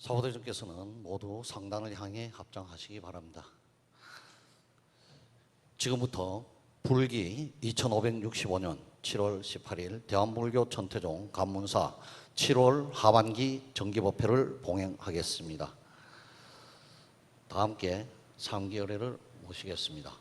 사후대전께서는 모두 상단을 향해 합장하시기 바랍니다. 지금부터 불기 2565년 7월 18일 대한불교 천태종 감문사 7월 하반기 정기법회를 봉행하겠습니다. 다 함께 삼기열애를 모시겠습니다.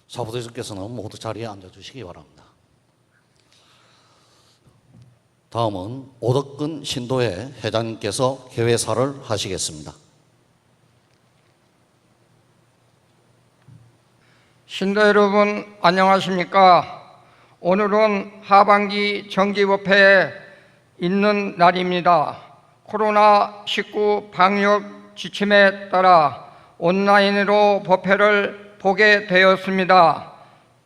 사부대주께서는 모두 자리에 앉아주시기 바랍니다. 다음은 오덕근 신도회 회장님께서 개회사를 하시겠습니다. 신도 여러분 안녕하십니까? 오늘은 하반기 정기법회에 있는 날입니다. 코로나19 방역 지침에 따라 온라인으로 법회를 보게 되었습니다.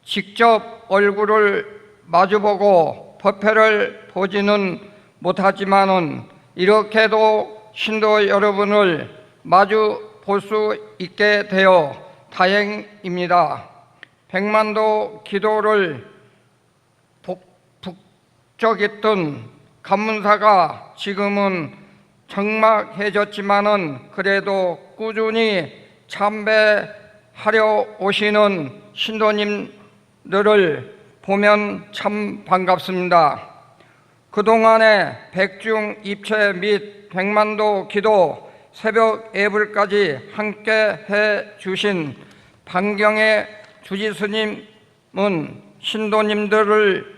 직접 얼굴을 마주보고 법회를 보지는 못하지만은 이렇게도 신도 여러분을 마주 볼 수 있게 되어 다행입니다. 백만도 기도를 북적했던 감문사가 지금은 적막해졌지만은 그래도 꾸준히 참배하려 오시는 신도님들을 보면 참 반갑습니다. 그동안에 백중 입체 및 백만도 기도 새벽 예불까지 함께 해 주신 반경의 주지스님은 신도님들을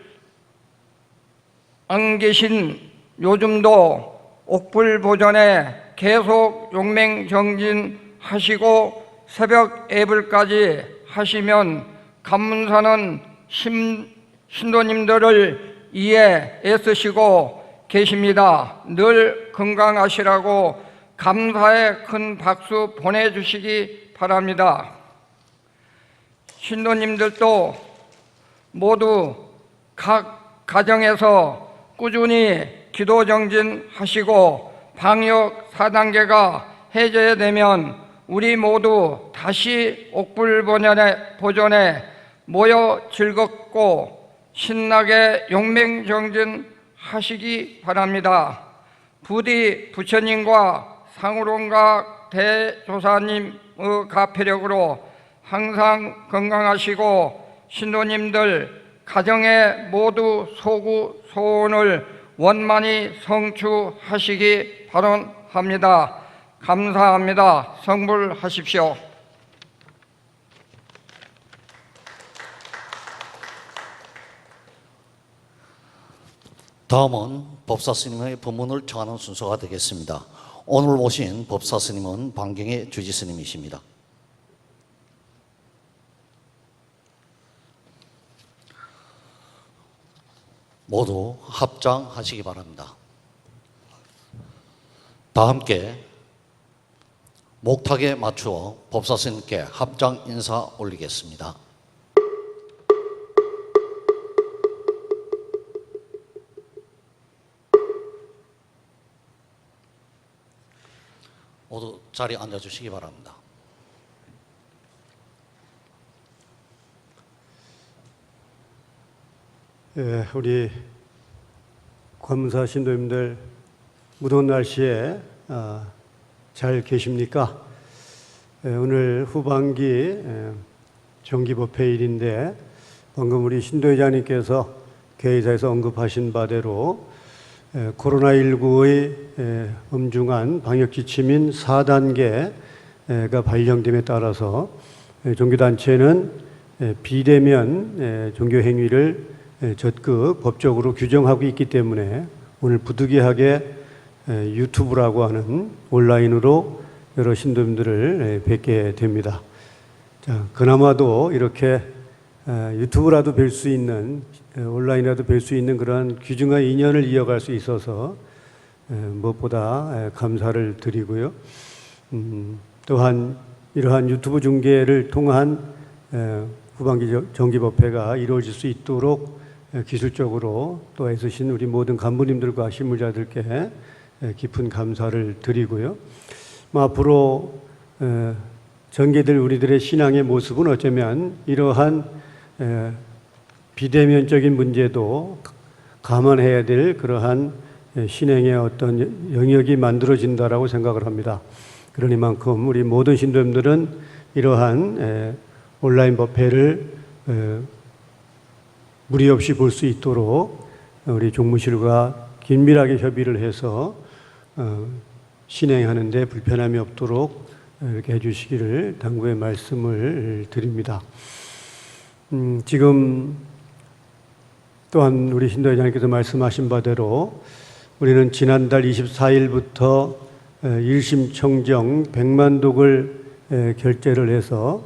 안 계신 요즘도 옥불보전에 계속 용맹정진하시고 새벽 예불까지 하시면 감문사는 신도님들을 위해 애쓰시고 계십니다. 늘 건강하시라고 감사의 큰 박수 보내주시기 바랍니다. 신도님들도 모두 각 가정에서 꾸준히 기도 정진하시고 방역 4단계가 해제되면 우리 모두 다시 옥불보전에 모여 즐겁고 신나게 용맹정진하시기 바랍니다. 부디 부처님과 상우론각 대조사님의 가폐력으로 항상 건강하시고 신도님들 가정에 모두 소구 소원을 원만히 성취하시기 바랍니다. 감사합니다. 성불하십시오. 다음은 법사스님의 법문을 청하는 순서가 되겠습니다. 오늘 모신 법사스님은 반경의 주지스님이십니다. 모두 합장하시기 바랍니다. 다 함께 목탁에 맞추어 법사스님께 합장 인사 올리겠습니다. 모두 자리에 앉아주시기 바랍니다. 우리 감문사 신도님들 무더운 날씨에 잘 계십니까? 오늘 후반기 정기법회일인데 방금 우리 신도회장님께서 개의사에서 언급하신 바대로 코로나19의 엄중한 방역 지침인 4단계가 발령됨에 따라서 종교단체는 비대면 종교 행위를 적극 법적으로 규정하고 있기 때문에 오늘 부득이하게 유튜브라고 하는 온라인으로 여러 신도님들을 뵙게 됩니다. 자, 그나마도 이렇게 유튜브라도 뵐 수 있는, 온라인이라도 뵐 수 있는 그러한 귀중한 인연을 이어갈 수 있어서 무엇보다 감사를 드리고요. 또한 이러한 유튜브 중계를 통한 후반기 정기법회가 이루어질 수 있도록 기술적으로 또 애쓰신 우리 모든 간부님들과 신무자들께 깊은 감사를 드리고요. 앞으로 전개될 우리들의 신앙의 모습은 어쩌면 이러한 비대면적인 문제도 감안해야 될 그러한 신앙의 어떤 영역이 만들어진다라고 생각을 합니다. 그러니만큼 우리 모든 신도님들은 이러한 온라인 법회를 무리 없이 볼 수 있도록 우리 종무실과 긴밀하게 협의를 해서 신행하는 데 불편함이 없도록 이렇게 해주시기를 당부의 말씀을 드립니다. 지금 또한 우리 신도회장님께서 말씀하신 바대로 우리는 지난달 24일부터 1심 청정 100만 독을 결재를 해서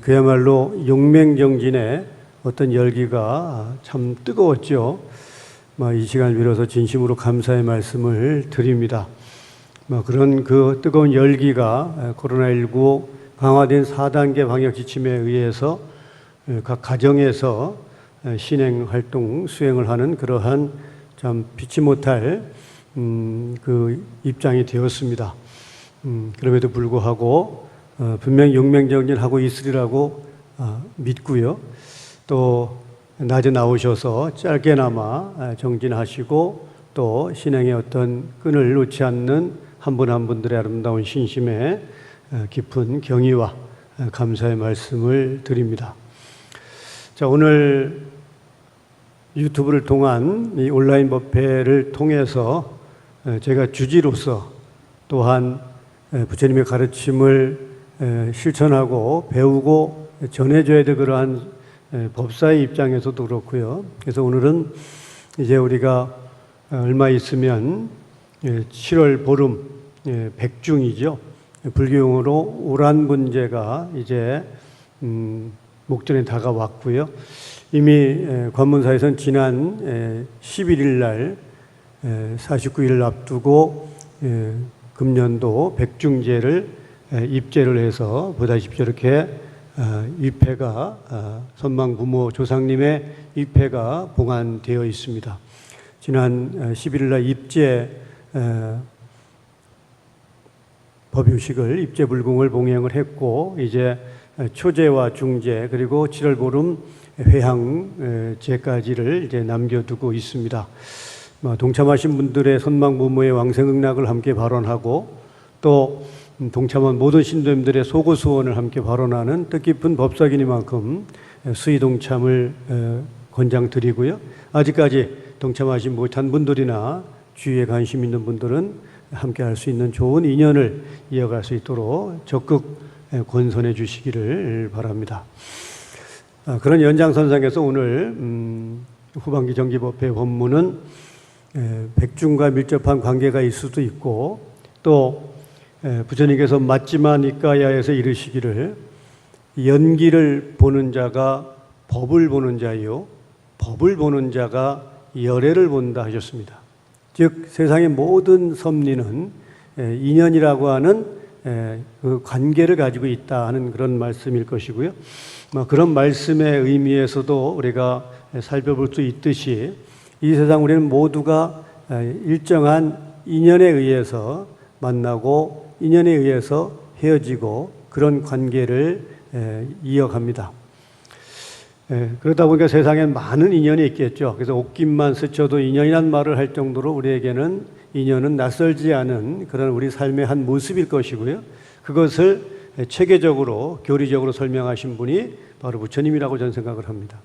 그야말로 용맹정진의 어떤 열기가 참 뜨거웠죠. 이 시간을 빌어서 진심으로 감사의 말씀을 드립니다. 그런 그 뜨거운 열기가 코로나19 강화된 4단계 방역 지침에 의해서 각 가정에서 신행 활동 수행을 하는 그러한 참 피치 못할 그 입장이 되었습니다. 그럼에도 불구하고 분명히 용맹정진하고 있으리라고 믿고요. 또 낮에 나오셔서 짧게나마 정진하시고 또 신앙의 어떤 끈을 놓지 않는 한 분 한 분들의 아름다운 신심에 깊은 경의와 감사의 말씀을 드립니다. 자, 오늘 유튜브를 통한 이 온라인 법회를 통해서 제가 주지로서 또한 부처님의 가르침을 실천하고 배우고 전해줘야 될 그러한 법사의 입장에서도 그렇고요. 그래서 오늘은 이제 우리가 얼마 있으면 7월 보름 백중이죠. 불교용어로 오란분제가 이제 목전에 다가왔고요. 이미 관문사에서는 지난 11일 날 49일을 앞두고 금년도 백중제를 입제를 해서 보다시피 이렇게 위패가 선망 부모 조상님의 위패가 봉안되어 있습니다. 지난 11일 날 입제 법요식을 입제 불공을 봉행을 했고 이제 초제와 중제 그리고 7월 보름 회향제까지를 이제 남겨두고 있습니다. 동참하신 분들의 선망 부모의 왕생응락을 함께 발언하고 또 동참한 모든 신도님들의 소고 소원을 함께 발언하는 뜻깊은 법사기니만큼 수의 동참을 권장드리고요. 아직까지 동참하신 못한 분들이나 주위에 관심 있는 분들은 함께 할 수 있는 좋은 인연을 이어갈 수 있도록 적극 권선해 주시기를 바랍니다. 그런 연장선상에서 오늘 후반기 정기법회 법문은 백중과 밀접한 관계가 있을 수도 있고 또 부처님께서 맞지마 니까야에서 이르시기를 연기를 보는 자가 법을 보는 자요 법을 보는 자가 열애를 본다 하셨습니다. 즉 세상의 모든 섭리는 인연이라고 하는 그 관계를 가지고 있다 하는 그런 말씀일 것이고요. 그런 말씀의 의미에서도 우리가 살펴볼 수 있듯이 이 세상 우리는 모두가 일정한 인연에 의해서 만나고 인연에 의해서 헤어지고 그런 관계를 이어갑니다. 그러다 보니까 세상엔 많은 인연이 있겠죠. 그래서 옷깃만 스쳐도 인연이란 말을 할 정도로 우리에게는 인연은 낯설지 않은 그런 우리 삶의 한 모습일 것이고요. 그것을 체계적으로 교리적으로 설명하신 분이 바로 부처님이라고 저는 생각을 합니다.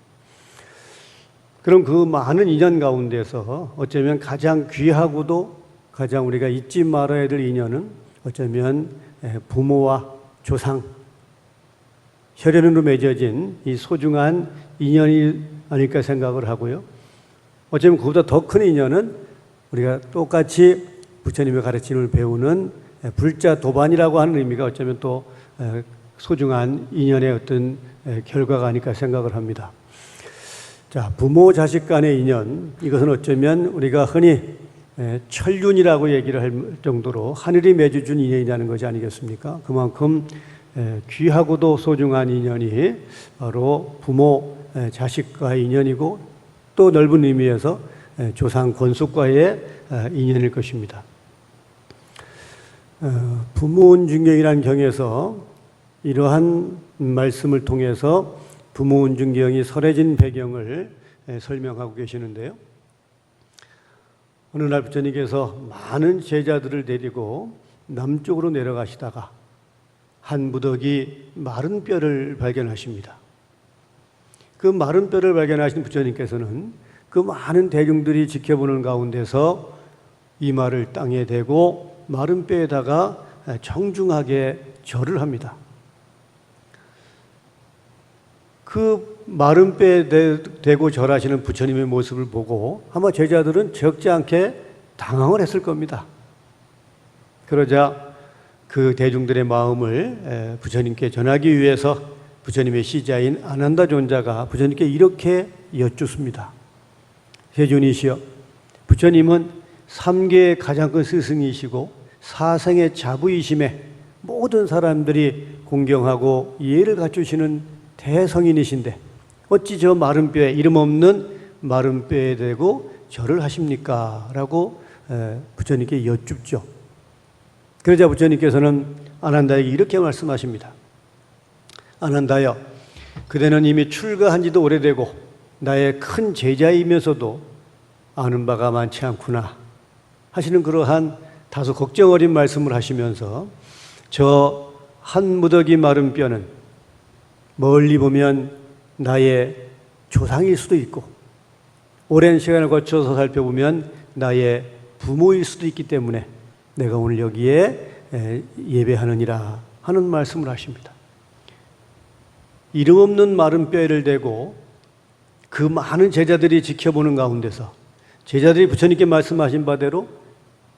그럼 그 많은 인연 가운데서 어쩌면 가장 귀하고도 가장 우리가 잊지 말아야 될 인연은 어쩌면 부모와 조상, 혈연으로 맺어진 이 소중한 인연이 아닐까 생각을 하고요. 어쩌면 그보다 더 큰 인연은 우리가 똑같이 부처님의 가르침을 배우는 불자 도반이라고 하는 의미가 어쩌면 또 소중한 인연의 어떤 결과가 아닐까 생각을 합니다. 자, 부모 자식 간의 인연, 이것은 어쩌면 우리가 흔히 천륜이라고 얘기를 할 정도로 하늘이 맺어준 인연이라는 것이 아니겠습니까? 그만큼 귀하고도 소중한 인연이 바로 부모 자식과의 인연이고 또 넓은 의미에서 조상 권속과의 인연일 것입니다. 부모운중경이라는 경에서 이러한 말씀을 통해서 부모운중경이 설해진 배경을 설명하고 계시는데요. 어느 날 부처님께서 많은 제자들을 데리고 남쪽으로 내려가시다가 한 무더기 마른 뼈를 발견하십니다. 그 마른 뼈를 발견하신 부처님께서는 그 많은 대중들이 지켜보는 가운데서 이마를 땅에 대고 마른 뼈에다가 정중하게 절을 합니다. 그 마른 뼈에 대고 절하시는 부처님의 모습을 보고 아마 제자들은 적지 않게 당황을 했을 겁니다. 그러자 그 대중들의 마음을 부처님께 전하기 위해서 부처님의 시자인 아난다 존자가 부처님께 이렇게 여쭙습니다. 세존이시여, 부처님은 삼계의 가장 큰 스승이시고 사생의 자부이심에 모든 사람들이 공경하고 이해를 갖추시는 대성인이신데 어찌 저 마른 뼈에, 이름 없는 마른 뼈에 대고 절을 하십니까? 라고 부처님께 여쭙죠. 그러자 부처님께서는 아난다에게 이렇게 말씀하십니다. 아난다여, 그대는 이미 출가한 지도 오래되고 나의 큰 제자이면서도 아는 바가 많지 않구나 하시는 그러한 다소 걱정 어린 말씀을 하시면서 저 한 무더기 마른 뼈는 멀리 보면 나의 조상일 수도 있고 오랜 시간을 거쳐서 살펴보면 나의 부모일 수도 있기 때문에 내가 오늘 여기에 예배하느니라 하는 말씀을 하십니다. 이름 없는 마른 뼈를 대고 그 많은 제자들이 지켜보는 가운데서 제자들이 부처님께 말씀하신 바대로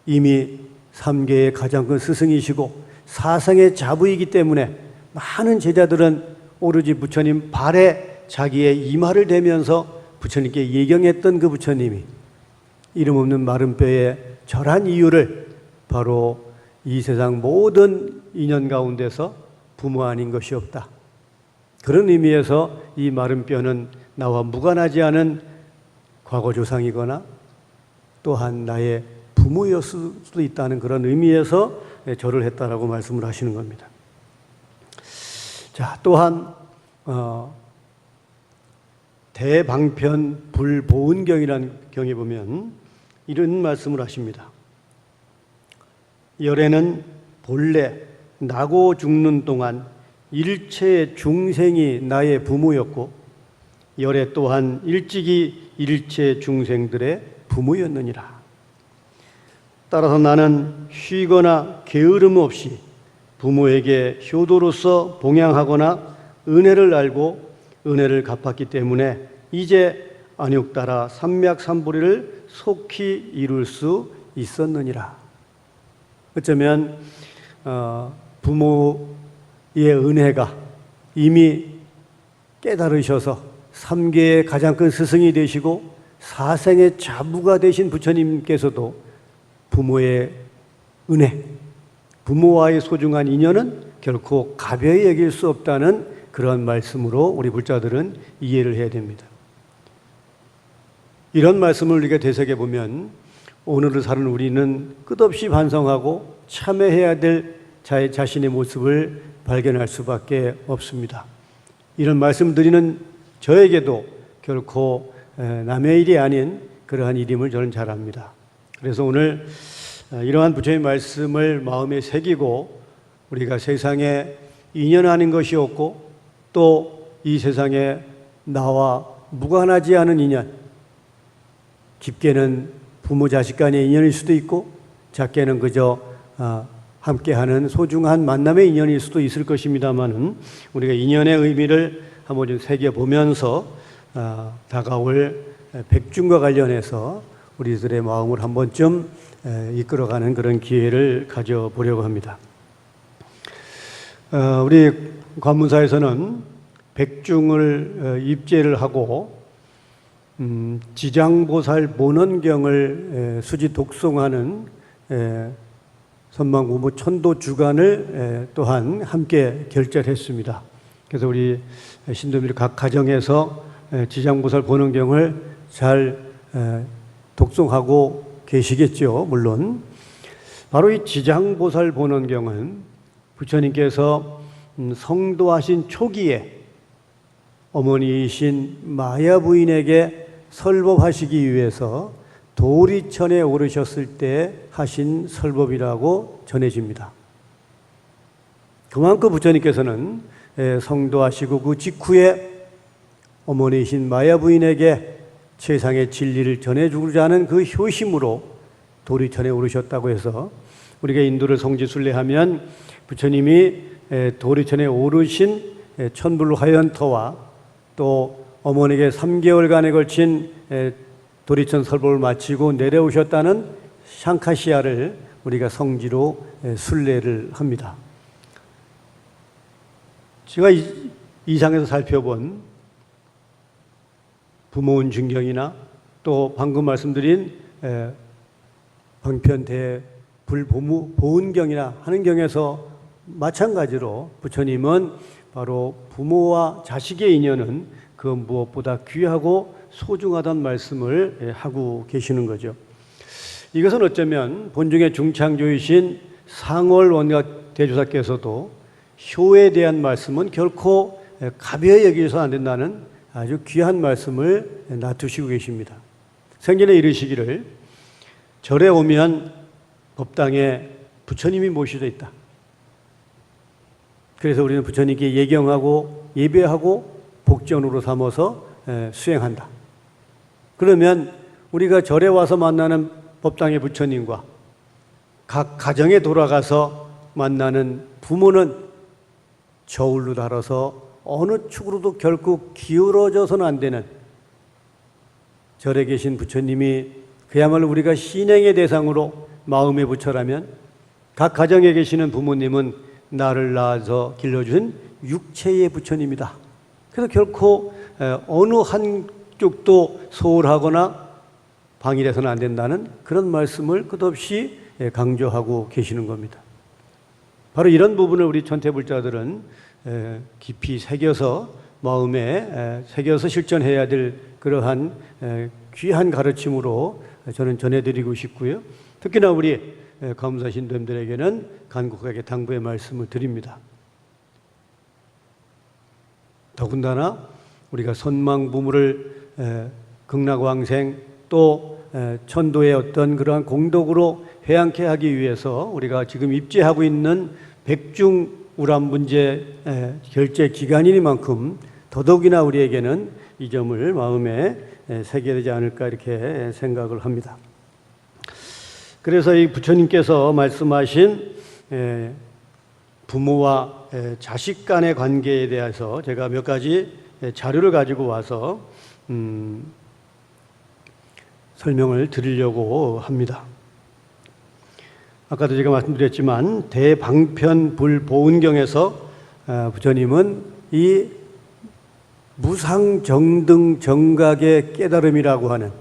이미 삼계의 가장 큰 스승이시고 사상의 자부이기 때문에 많은 제자들은 오로지 부처님 발에 자기의 이마를 대면서 부처님께 예경했던 그 부처님이 이름 없는 마른 뼈에 절한 이유를 바로 이 세상 모든 인연 가운데서 부모 아닌 것이 없다. 그런 의미에서 이 마른 뼈는 나와 무관하지 않은 과거 조상이거나 또한 나의 부모였을 수도 있다는 그런 의미에서 절을 했다라고 말씀을 하시는 겁니다. 자, 또한 대방편 불보은경이라는 경에 보면 이런 말씀을 하십니다. 열에는 본래 나고 죽는 동안 일체 중생이 나의 부모였고 열에 또한 일찍이 일체 중생들의 부모였느니라. 따라서 나는 쉬거나 게으름 없이 부모에게 효도로서 봉양하거나 은혜를 알고 은혜를 갚았기 때문에 이제 안욕따라 삼맥삼보리를 속히 이룰 수 있었느니라. 어쩌면 부모의 은혜가 이미 깨달으셔서 삼계의 가장 큰 스승이 되시고 사생의 자부가 되신 부처님께서도 부모의 은혜, 부모와의 소중한 인연은 결코 가벼이 여길 수 없다는 그런 말씀으로 우리 불자들은 이해를 해야 됩니다. 이런 말씀을 우리가 되새겨보면 오늘을 사는 우리는 끝없이 반성하고 참회해야 될 자신의 모습을 발견할 수밖에 없습니다. 이런 말씀 드리는 저에게도 결코 남의 일이 아닌 그러한 일임을 저는 잘 압니다. 그래서 오늘 이러한 부처의 말씀을 마음에 새기고 우리가 세상에 인연하는 것이 없고 또 이 세상에 나와 무관하지 않은 인연, 깊게는 부모 자식 간의 인연일 수도 있고 작게는 그저 함께하는 소중한 만남의 인연일 수도 있을 것입니다만은 우리가 인연의 의미를 한번 좀 새겨보면서 다가올 백중과 관련해서 우리들의 마음을 한 번쯤 이끌어가는 그런 기회를 가져보려고 합니다. 우리 관문사에서는 백중을 입제를 하고 지장보살 본원경을 수지 독송하는 선망부모 천도 주간을 또한 함께 결제했습니다. 그래서 우리 신도들 각 가정에서 지장보살 본원경을 잘 독송하고 계시겠죠. 물론 바로 이 지장보살 본원경은 부처님께서 성도하신 초기에 어머니이신 마야 부인에게 설법하시기 위해서 도리천에 오르셨을 때 하신 설법이라고 전해집니다. 그만큼 부처님께서는 성도하시고 그 직후에 어머니이신 마야 부인에게 세상의 진리를 전해주고자 하는 그 효심으로 도리천에 오르셨다고 해서 우리가 인도를 성지순례하면 부처님이 도리천에 오르신 천불화연터와 또 어머니에게 3개월간에 걸친 도리천 설법을 마치고 내려오셨다는 샹카시아를 우리가 성지로 순례를 합니다. 제가 이 상에서 살펴본 부모운 중경이나 또 방금 말씀드린 방편대 불보은경이나 하는 경에서 마찬가지로 부처님은 바로 부모와 자식의 인연은 그 무엇보다 귀하고 소중하다는 말씀을 하고 계시는 거죠. 이것은 어쩌면 본중의 중창조이신 상월 원각 대조사께서도 효에 대한 말씀은 결코 가벼이 여기서는 안 된다는 아주 귀한 말씀을 놔두시고 계십니다. 생전에 이르시기를 절에 오면 법당에 부처님이 모셔져 있다. 그래서 우리는 부처님께 예경하고 예배하고 복전으로 삼아서 수행한다. 그러면 우리가 절에 와서 만나는 법당의 부처님과 각 가정에 돌아가서 만나는 부모는 저울로 다뤄서 어느 축으로도 결국 기울어져서는 안 되는 절에 계신 부처님이 그야말로 우리가 신행의 대상으로 마음의 부처라면 각 가정에 계시는 부모님은 나를 낳아서 길러준 육체의 부처님이다. 그래서 결코 어느 한쪽도 소홀하거나 방일해서는 안 된다는 그런 말씀을 끝없이 강조하고 계시는 겁니다. 바로 이런 부분을 우리 천태불자들은 깊이 새겨서 마음에 새겨서 실천해야 될 그러한 귀한 가르침으로 저는 전해드리고 싶고요. 특히나 우리 감사 신도님들에게는 간곡하게 당부의 말씀을 드립니다. 더군다나 우리가 선망부모를 극락왕생 또 천도의 어떤 그러한 공덕으로 회양케 하기 위해서 우리가 지금 입제하고 있는 백중 우람 문제 결제 기간이니만큼 더더욱이나 우리에게는 이 점을 마음에 새겨야 되지 않을까 이렇게 생각을 합니다. 그래서 이 부처님께서 말씀하신 부모와 자식 간의 관계에 대해서 제가 몇 가지 자료를 가지고 와서 설명을 드리려고 합니다. 아까도 제가 말씀드렸지만 대방편불보은경에서 부처님은 이 무상정등정각의 깨달음이라고 하는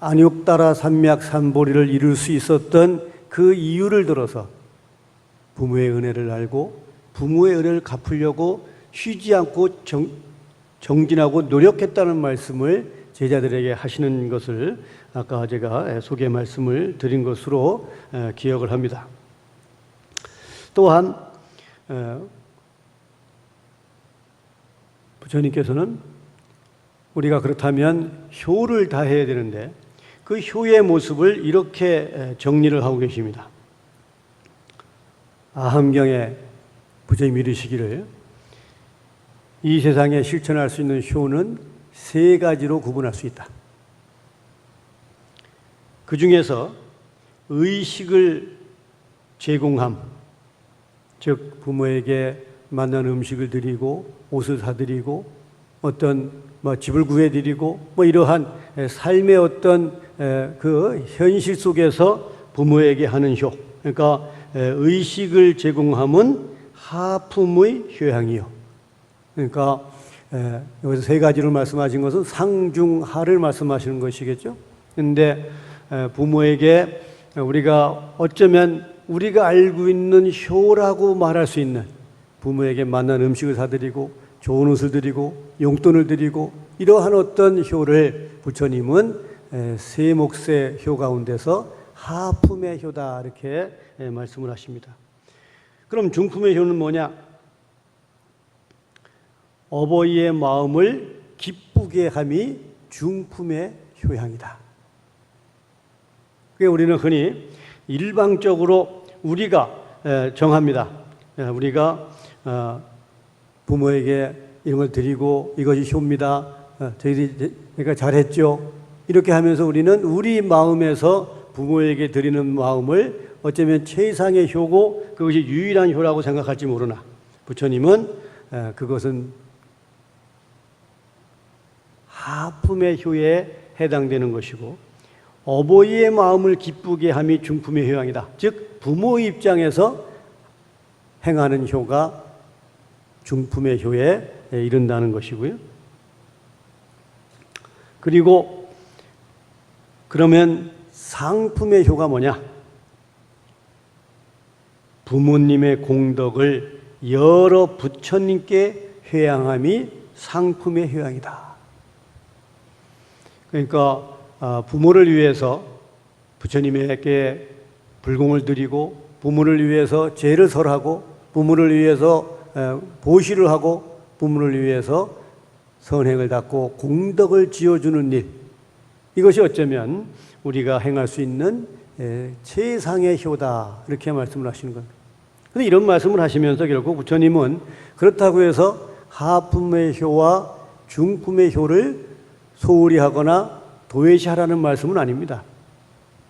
안욕따라 삼맥삼보리를 이룰 수 있었던 그 이유를 들어서 부모의 은혜를 알고 부모의 은혜를 갚으려고 쉬지 않고 정진하고 노력했다는 말씀을 제자들에게 하시는 것을 아까 제가 소개 말씀을 드린 것으로 기억을 합니다. 또한 부처님께서는 우리가 그렇다면 효를 다해야 되는데 그 효의 모습을 이렇게 정리를 하고 계십니다. 아함경에 부처님이 이르시기를 이 세상에 실천할 수 있는 효는 세 가지로 구분할 수 있다. 그 중에서 의식을 제공함, 즉 부모에게 맛난 음식을 드리고 옷을 사드리고 어떤 집을 구해드리고 이러한 삶의 어떤 그 현실 속에서 부모에게 하는 효, 그러니까 의식을 제공함은 하품의 효양이요. 그러니까 여기서 세 가지로 말씀하신 것은 상중하를 말씀하시는 것이겠죠. 그런데 부모에게 우리가 어쩌면 우리가 알고 있는 효라고 말할 수 있는 부모에게 맛난 음식을 사드리고 좋은 옷을 드리고 용돈을 드리고 이러한 어떤 효를 부처님은 세 몫의 효 가운데서 하품의 효다 이렇게 말씀을 하십니다. 그럼 중품의 효는 뭐냐? 어버이의 마음을 기쁘게 함이 중품의 효양이다. 그게 우리는 흔히 일방적으로 우리가 정합니다. 우리가 부모에게 이런 걸 드리고 이것이 효입니다. 저희들이 그러니까 잘했죠. 이렇게 하면서 우리는 우리 마음에서 부모에게 드리는 마음을 어쩌면 최상의 효고 그것이 유일한 효라고 생각할지 모르나 부처님은 그것은 하품의 효에 해당되는 것이고 어버이의 마음을 기쁘게 함이 중품의 효양이다. 즉 부모 입장에서 행하는 효가 중품의 효에 이른다는 것이고요. 그리고 그러면 상품의 효가 뭐냐? 부모님의 공덕을 여러 부처님께 회양함이 상품의 효양이다. 그러니까 부모를 위해서 부처님에게 불공을 드리고 부모를 위해서 제를 설하고 부모를 위해서 보시를 하고 부모를 위해서 선행을 닦고 공덕을 지어주는 일, 이것이 어쩌면 우리가 행할 수 있는 최상의 효다 이렇게 말씀을 하시는 겁니다. 그런데 이런 말씀을 하시면서 결국 부처님은 그렇다고 해서 하품의 효와 중품의 효를 소홀히 하거나 도외시하라는 말씀은 아닙니다.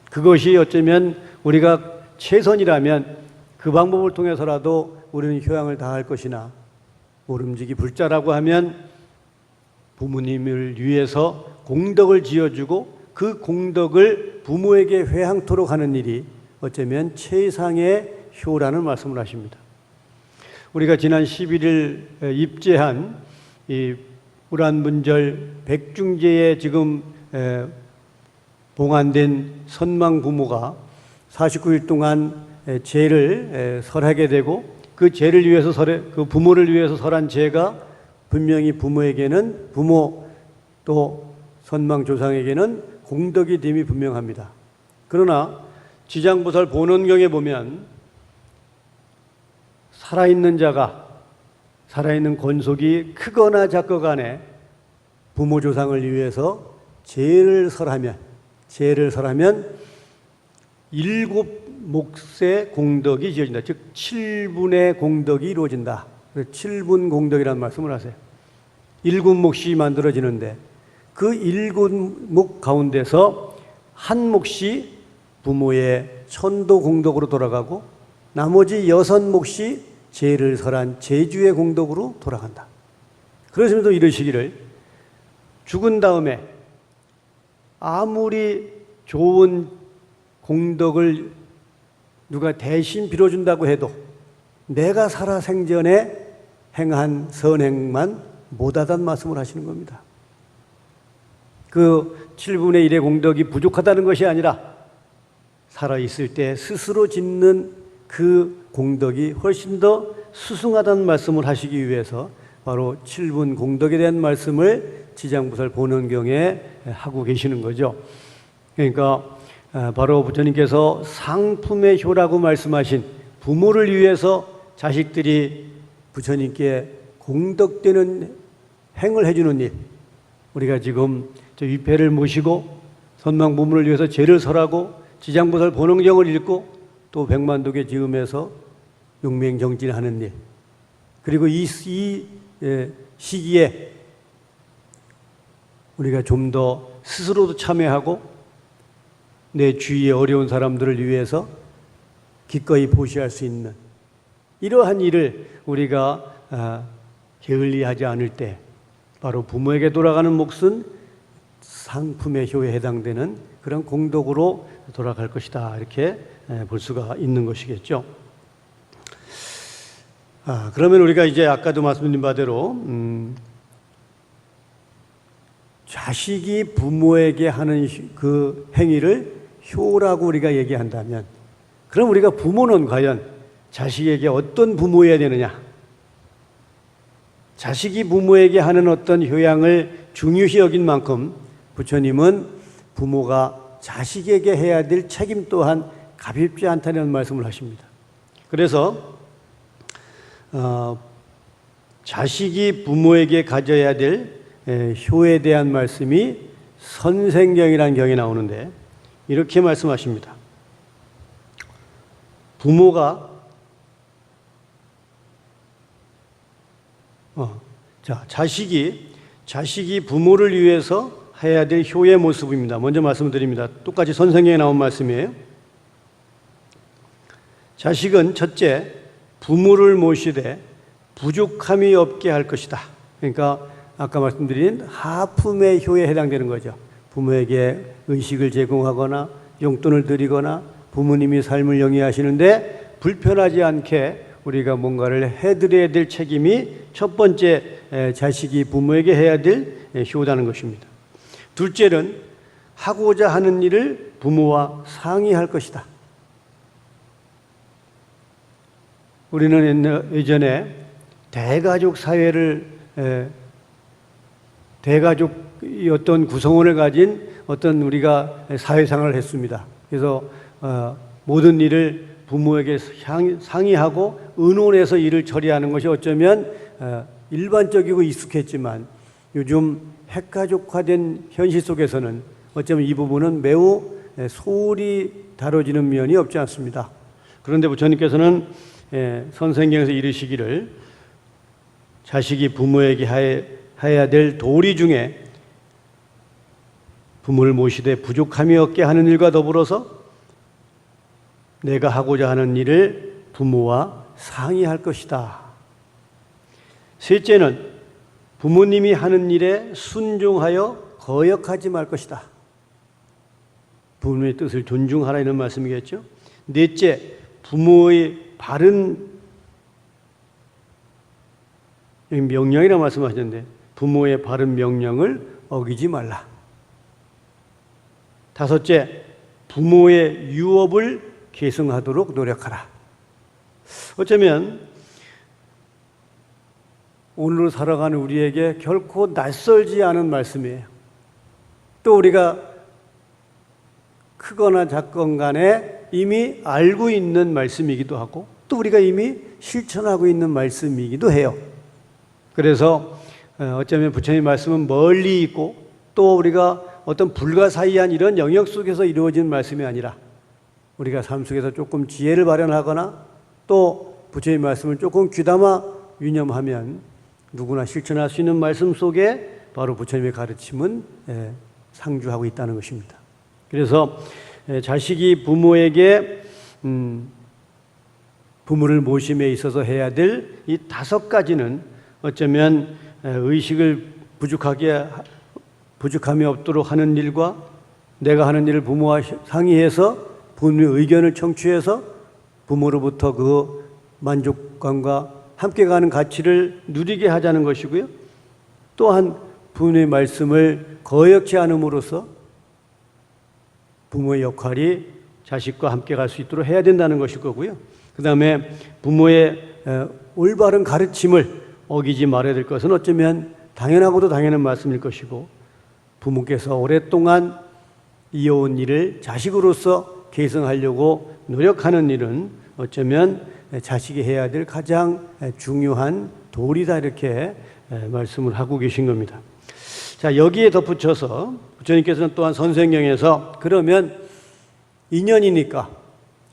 그것이 어쩌면 우리가 최선이라면 그 방법을 통해서라도 우리는 효양을 다할 것이나 모름지기 불자라고 하면 부모님을 위해서 공덕을 지어주고 그 공덕을 부모에게 회항토록 하는 일이 어쩌면 최상의 효라는 말씀을 하십니다. 우리가 지난 11일 입제한 이 우란문절 백중제에 지금 봉안된 선망 부모가 49일 동안 제를 설하게 되고 그 제를 위해서 그 부모를 위해서 설한 제가 분명히 부모에게는 부모 또 선망 조상에게는 공덕이 됨이 분명합니다. 그러나 지장보살 본원경에 보면 살아있는 자가 살아있는 권속이 크거나 작거간에 부모 조상을 위해서 제를 설하면 7몫의 공덕이 지어진다. 즉 7분의 공덕이 이루어진다. 7분 공덕이라는 말씀을 하세요. 7몫이 만들어지는데 그 7몫 가운데서 한 몫이 부모의 천도 공덕으로 돌아가고 나머지 6몫이 제를 설한 제주의 공덕으로 돌아간다. 그러시면서 이러시기를 죽은 다음에 아무리 좋은 공덕을 누가 대신 빌어준다고 해도 내가 살아 생전에 행한 선행만 못하다는 말씀을 하시는 겁니다. 그 7분의 1의 공덕이 부족하다는 것이 아니라 살아있을 때 스스로 짓는 그 공덕이 훨씬 더 수승하다는 말씀을 하시기 위해서 바로 7분 공덕에 대한 말씀을 지장보살 본원경에 하고 계시는 거죠. 그러니까 바로 부처님께서 상품의 효라고 말씀하신 부모를 위해서 자식들이 부처님께 공덕되는 행을 해주는 일, 우리가 지금 저 위패를 모시고 선망 부모를 위해서 제를 설하고 지장보살 본원경을 읽고 또 백만독에 지으면서 용맹정진하는 일, 그리고 이 시기에 우리가 좀 더 스스로도 참여하고 내 주위에 어려운 사람들을 위해서 기꺼이 보시할 수 있는 이러한 일을 우리가 게을리하지 않을 때 바로 부모에게 돌아가는 몫은 상품의 효에 해당되는 그런 공덕으로 돌아갈 것이다. 이렇게 볼 수가 있는 것이겠죠. 그러면 우리가 이제 아까도 말씀드린 바대로 자식이 부모에게 하는 그 행위를 효라고 우리가 얘기한다면 그럼 우리가 부모는 과연 자식에게 어떤 부모여야 되느냐? 자식이 부모에게 하는 어떤 효양을 중요시 여긴 만큼 부처님은 부모가 자식에게 해야 될 책임 또한 가볍지 않다는 말씀을 하십니다. 그래서 자식이 부모에게 가져야 될 효에 대한 말씀이 선생경이라는 경에 나오는데 이렇게 말씀하십니다. 부모가 자식이 부모를 위해서 해야 될 효의 모습입니다. 먼저 말씀드립니다. 똑같이 선생경에 나온 말씀이에요. 자식은 첫째, 부모를 모시되 부족함이 없게 할 것이다. 그러니까 아까 말씀드린 하품의 효에 해당되는 거죠. 부모에게 의식을 제공하거나 용돈을 드리거나 부모님이 삶을 영위하시는데 불편하지 않게 우리가 뭔가를 해드려야 될 책임이 첫 번째 자식이 부모에게 해야 될 효다는 것입니다. 둘째는 하고자 하는 일을 부모와 상의할 것이다. 우리는 예전에 대가족 사회를 대가족이 어떤 구성원을 가진 어떤 우리가 사회생활을 했습니다. 그래서 모든 일을 부모에게 상의하고 의논해서 일을 처리하는 것이 어쩌면 일반적이고 익숙했지만 요즘 핵가족화된 현실 속에서는 어쩌면 이 부분은 매우 소홀히 다뤄지는 면이 없지 않습니다. 그런데 부처님께서는 선생경에서 이르시기를 자식이 부모에게 해야 될 도리 중에 부모를 모시되 부족함이 없게 하는 일과 더불어서 내가 하고자 하는 일을 부모와 상의할 것이다. 셋째는 부모님이 하는 일에 순종하여 거역하지 말 것이다. 부모님의 뜻을 존중하라 이런 말씀이겠죠. 넷째, 부모의 바른 명령이라고 말씀하셨는데 부모의 바른 명령을 어기지 말라. 다섯째, 부모의 유업을 계승하도록 노력하라. 어쩌면 오늘 살아가는 우리에게 결코 낯설지 않은 말씀이에요. 또 우리가 크거나 작건 간에 이미 알고 있는 말씀이기도 하고 또 우리가 이미 실천하고 있는 말씀이기도 해요. 그래서 어쩌면 부처님 말씀은 멀리 있고 또 우리가 어떤 불가사의한 이런 영역 속에서 이루어진 말씀이 아니라 우리가 삶 속에서 조금 지혜를 발현하거나 또 부처님 말씀을 조금 귀담아 유념하면 누구나 실천할 수 있는 말씀 속에 바로 부처님의 가르침은 상주하고 있다는 것입니다. 그래서 자식이 부모에게 부모를 모심에 있어서 해야 될 이 5가지는 어쩌면 의식을 부족함이 없도록 하는 일과 내가 하는 일을 부모와 상의해서 부모의 의견을 청취해서 부모로부터 그 만족감과 함께 가는 가치를 누리게 하자는 것이고요. 또한 부모의 말씀을 거역지 않음으로써 부모의 역할이 자식과 함께 갈 수 있도록 해야 된다는 것일 거고요. 그 다음에 부모의 올바른 가르침을 어기지 말아야 될 것은 어쩌면 당연하고도 당연한 말씀일 것이고 부모께서 오랫동안 이어온 일을 자식으로서 계승하려고 노력하는 일은 어쩌면 자식이 해야 될 가장 중요한 도리다 이렇게 말씀을 하고 계신 겁니다. 자, 여기에 덧붙여서 부처님께서는 또한 선생경에서 그러면 인연이니까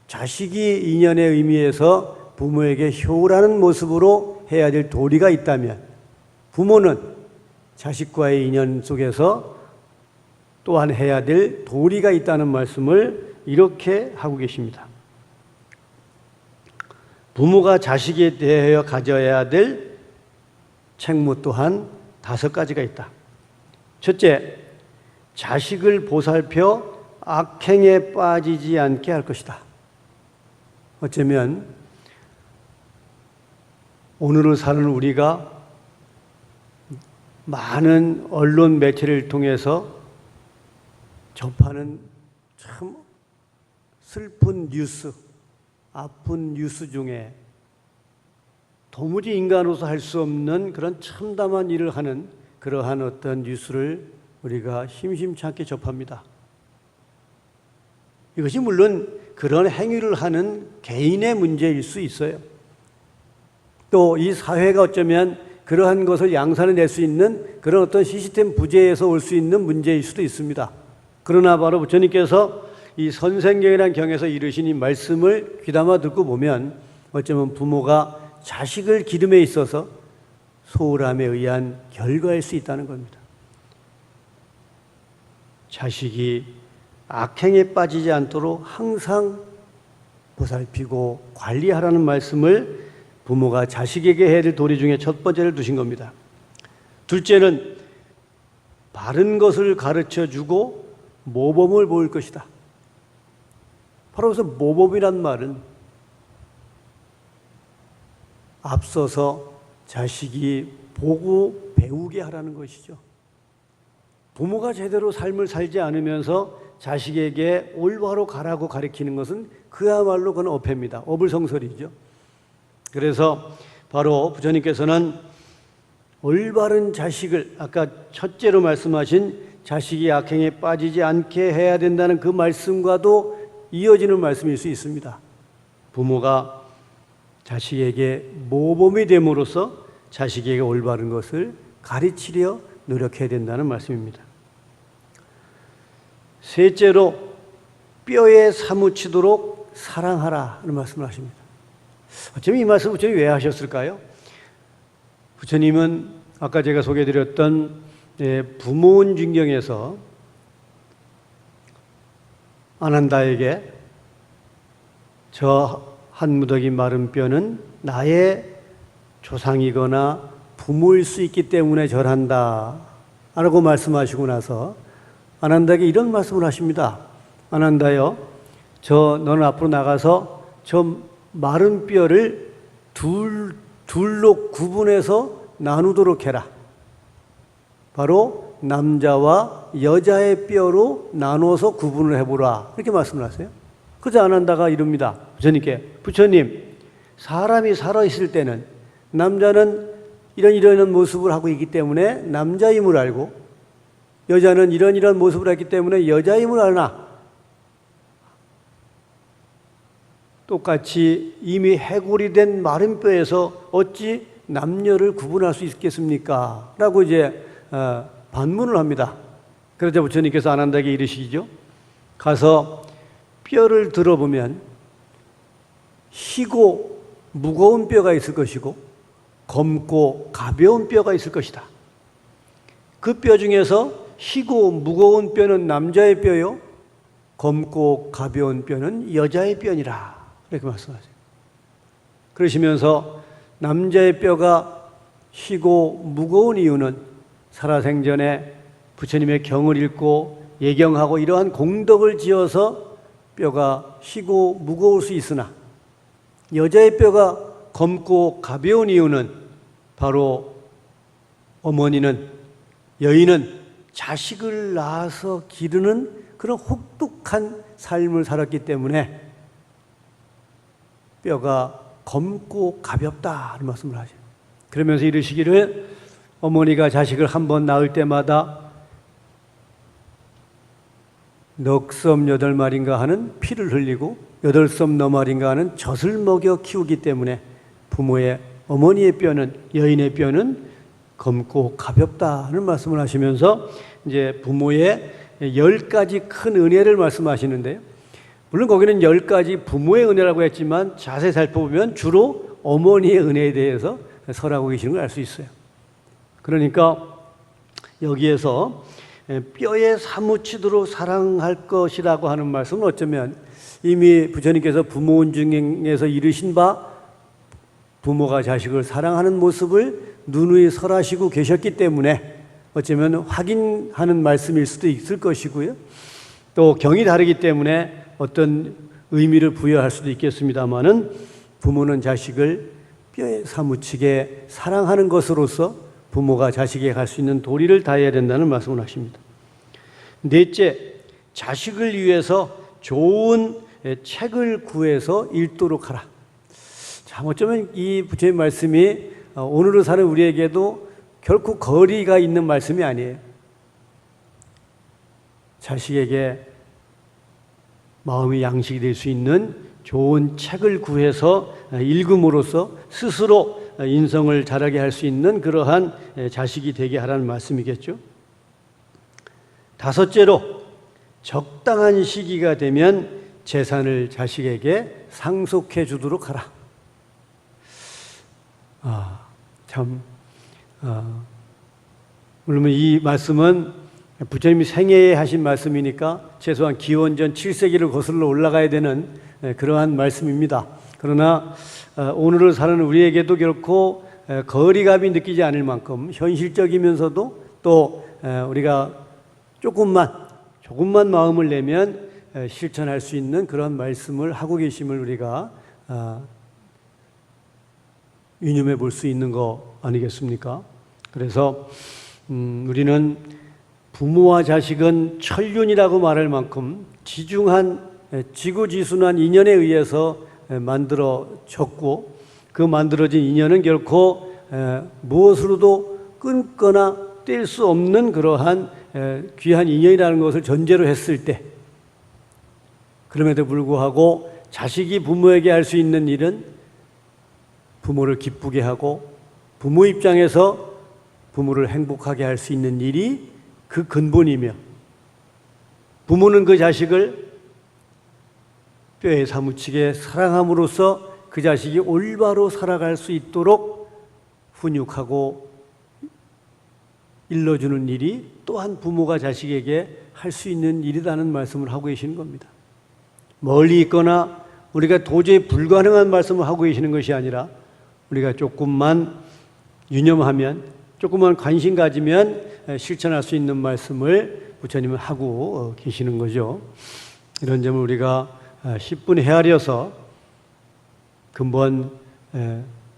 자식이 인연의 의미에서 부모에게 효라는 모습으로 해야 될 도리가 있다면 부모는 자식과의 인연 속에서 또한 해야 될 도리가 있다는 말씀을 이렇게 하고 계십니다. 부모가 자식에 대하여 가져야 될 책무 또한 5가지가 있다. 첫째, 자식을 보살펴 악행에 빠지지 않게 할 것이다. 어쩌면 오늘을 사는 우리가 많은 언론 매체를 통해서 접하는 참 슬픈 뉴스, 아픈 뉴스 중에 도무지 인간으로서 할 수 없는 그런 참담한 일을 하는 그러한 어떤 뉴스를 우리가 심심치 않게 접합니다. 이것이 물론 그런 행위를 하는 개인의 문제일 수 있어요. 또 이 사회가 어쩌면 그러한 것을 양산해낼 수 있는 그런 어떤 시스템 부재에서 올 수 있는 문제일 수도 있습니다. 그러나 바로 부처님께서 이 선생경이라는 경에서 이르신 이 말씀을 귀담아 듣고 보면 어쩌면 부모가 자식을 기름에 있어서 소홀함에 의한 결과일 수 있다는 겁니다. 자식이 악행에 빠지지 않도록 항상 보살피고 관리하라는 말씀을 부모가 자식에게 해야 될 도리 중에 첫 번째를 두신 겁니다. 둘째는 바른 것을 가르쳐주고 모범을 보일 것이다. 바로 그래서 모범이란 말은 앞서서 자식이 보고 배우게 하라는 것이죠. 부모가 제대로 삶을 살지 않으면서 자식에게 올바로 가라고 가르치는 것은 그야말로 그건 어폐입니다. 어불성설이죠. 그래서 바로 부처님께서는 올바른 자식을 아까 첫째로 말씀하신 자식이 악행에 빠지지 않게 해야 된다는 그 말씀과도 이어지는 말씀일 수 있습니다. 부모가 자식에게 모범이 됨으로써 자식에게 올바른 것을 가르치려 노력해야 된다는 말씀입니다. 셋째로 뼈에 사무치도록 사랑하라는 말씀을 하십니다. 어쩌면 이 말씀 부처님이 왜 하셨을까요? 부처님은 아까 제가 소개해드렸던 부모운 중경에서 아난다에게 저 한 무더기 마른 뼈는 나의 조상이거나 부모일 수 있기 때문에 절한다 라고 말씀하시고 나서 아난다에게 이런 말씀을 하십니다. 아난다여, 너는 앞으로 나가서 저 마른 뼈를 둘로 구분해서 나누도록 해라. 바로 남자와 여자의 뼈로 나눠서 구분을 해보라. 이렇게 말씀을 하세요. 그래서 아난다가 이릅니다. 부처님, 사람이 살아있을 때는 남자는 이런 모습을 하고 있기 때문에 남자임을 알고 여자는 이런 모습을 했기 때문에 여자임을 아나 똑같이 이미 해골이 된 마른 뼈에서 어찌 남녀를 구분할 수 있겠습니까? 라고 이제 반문을 합니다. 그러자 부처님께서 아난다에게 이르시죠. 가서 뼈를 들어보면 희고 무거운 뼈가 있을 것이고 검고 가벼운 뼈가 있을 것이다. 그 뼈 중에서 희고 무거운 뼈는 남자의 뼈요, 검고 가벼운 뼈는 여자의 뼈니라. 이렇게 말씀하세요. 그러시면서 남자의 뼈가 희고 무거운 이유는 살아생전에 부처님의 경을 읽고 예경하고 이러한 공덕을 지어서 뼈가 희고 무거울 수 있으나 여자의 뼈가 검고 가벼운 이유는 바로 어머니는, 여인은 자식을 낳아서 기르는 그런 혹독한 삶을 살았기 때문에 뼈가 검고 가볍다는 말씀을 하죠. 그러면서 이르시기를 어머니가 자식을 한 번 낳을 때마다 넉섬 8마리인가 하는 피를 흘리고 8섬 너마리인가 하는 젖을 먹여 키우기 때문에 부모의 어머니의 뼈는, 여인의 뼈는 검고 가볍다는 말씀을 하시면서 이제 부모의 10가지 큰 은혜를 말씀하시는데요. 물론 거기는 10가지 부모의 은혜라고 했지만 자세히 살펴보면 주로 어머니의 은혜에 대해서 설하고 계시는 걸 알 수 있어요. 그러니까 여기에서 뼈에 사무치도록 사랑할 것이라고 하는 말씀은 어쩌면 이미 부처님께서 부모운 중에서 이르신 바 부모가 자식을 사랑하는 모습을 누누이 설하시고 계셨기 때문에 어쩌면 확인하는 말씀일 수도 있을 것이고요. 또 경이 다르기 때문에 어떤 의미를 부여할 수도 있겠습니다마는 부모는 자식을 뼈에 사무치게 사랑하는 것으로서 부모가 자식에게 갈 수 있는 도리를 다해야 된다는 말씀을 하십니다. 넷째, 자식을 위해서 좋은 책을 구해서 읽도록 하라. 참 어쩌면 이 부처님 말씀이 오늘을 사는 우리에게도 결코 거리가 있는 말씀이 아니에요. 자식에게 마음의 양식이 될 수 있는 좋은 책을 구해서 읽음으로써 스스로 인성을 자라게 할 수 있는 그러한 자식이 되게 하라는 말씀이겠죠. 다섯째로, 적당한 시기가 되면 재산을 자식에게 상속해 주도록 하라. 물론 이 말씀은 부처님이 생애에 하신 말씀이니까 최소한 기원전 7세기를 거슬러 올라가야 되는 그러한 말씀입니다. 그러나 오늘을 사는 우리에게도 결코 거리감이 느끼지 않을 만큼 현실적이면서도 또 우리가 조금만 마음을 내면 실천할 수 있는 그런 말씀을 하고 계심을 우리가 유념해 볼 수 있는 거 아니겠습니까? 그래서 우리는 부모와 자식은 천륜이라고 말할 만큼 지중한 지구지순한 인연에 의해서 만들어졌고, 그 만들어진 인연은 결코 무엇으로도 끊거나 뗄 수 없는 그러한 귀한 인연이라는 것을 전제로 했을 때, 그럼에도 불구하고 자식이 부모에게 할 수 있는 일은 부모를 기쁘게 하고 부모 입장에서 부모를 행복하게 할 수 있는 일이 그 근본이며, 부모는 그 자식을 뼈에 사무치게 사랑함으로써 그 자식이 올바로 살아갈 수 있도록 훈육하고 일러주는 일이 또한 부모가 자식에게 할 수 있는 일이라는 말씀을 하고 계시는 겁니다. 멀리 있거나 우리가 도저히 불가능한 말씀을 하고 계시는 것이 아니라 우리가 조금만 유념하면, 조금만 관심 가지면 실천할 수 있는 말씀을 부처님은 하고 계시는 거죠. 이런 점을 우리가 10분 헤아려서 근본,